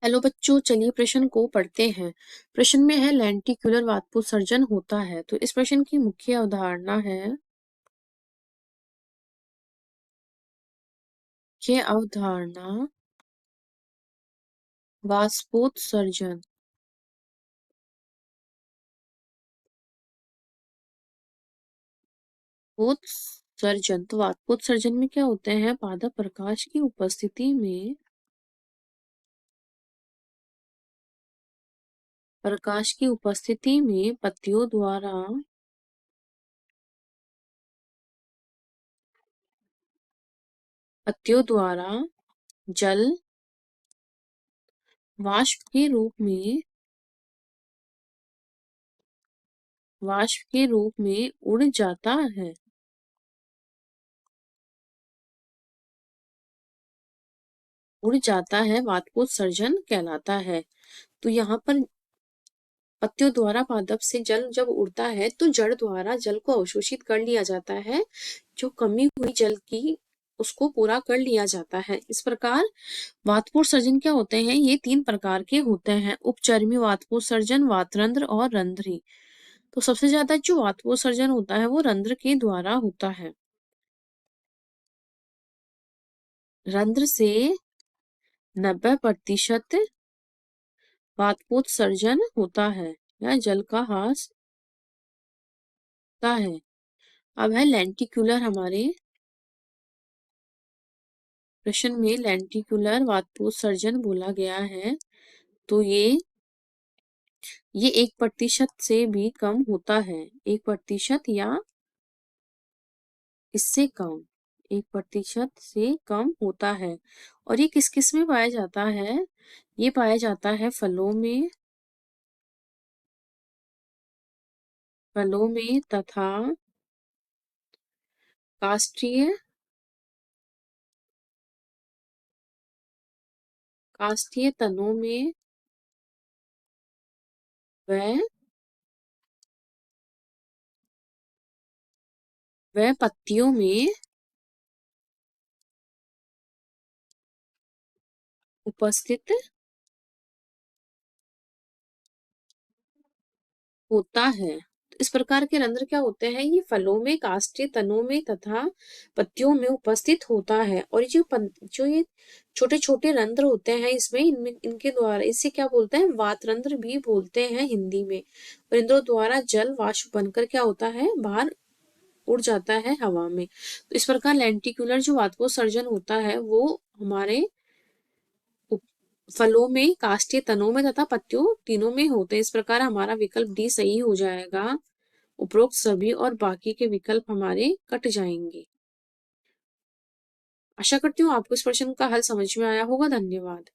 Hello बच्चों, चलिए प्रश्न को पढ़ते हैं। प्रश्न में है लेंटिक्युलर वाष्पोत्सर्जन होता है। तो इस प्रश्न की मुख्य अवधारणा है वाष्पोत्सर्जन। उत्सर्जन तो वाष्पोत्सर्जन में क्या होते हैं? पादप प्रकाश की उपस्थिति में पत्तियों द्वारा जल वाष्प के रूप में उड़ जाता है। वाष्पोत्सर्जन कहलाता है। तो यहाँ पर पत्तियों द्वारा पादप से जल जब उड़ता है तो जड़ द्वारा जल को अवशोषित कर लिया जाता है। जो कमी हुई जल की उसको पूरा कर लिया जाता है। इस प्रकार वाष्पोत्सर्जन क्या होते हैं? ये 3 प्रकार के होते हैं: उपचर्मी वाष्पोत्सर्जन, वातरंध्र और रंध्री। तो सबसे ज्यादा जो वाष्पोत्सर्जन होता है वो रंध्र के द्वारा होता है। रंध्र से 90% वाष्पोत्सर्जन होता है या जल का ह्रास होता है। अब है लेंटिक्युलर। हमारे प्रश्न में लेंटिक्युलर वाष्पोत्सर्जन बोला गया है। तो ये 1% से भी कम होता है। 1% या इससे कम, 1% से कम होता है। और ये किस किस में पाया जाता है? ये पाया जाता है फलों में तथा काष्ठीय तनों में व पत्तियों में उपस्थित होता है। तो इस प्रकार के रंध्र क्या होते हैं? ये फलों में, काष्ठीय तनों में तथा पत्तियों में उपस्थित होता है। और जो ये छोटे छोटे रंध्र होते हैं इसमें इनके द्वारा इसे क्या बोलते हैं? वातरंध्र भी बोलते हैं हिंदी में। और रंध्रों द्वारा जल वाष्प बनकर क्या होता है? बाहर उड़ जाता है हवा में। तो इस प्रकार लेंटिक्युलर जो वाष्पोत्सर्जन होता है वो हमारे फलों में, काष्ठीय तनों में तथा पत्तियों तीनों में होते हैं। इस प्रकार हमारा विकल्प डी सही हो जाएगा। उपरोक्त सभी और बाकी के विकल्प हमारे कट जाएंगे। आशा करती हूँ आपको इस प्रश्न का हल समझ में आया होगा। धन्यवाद।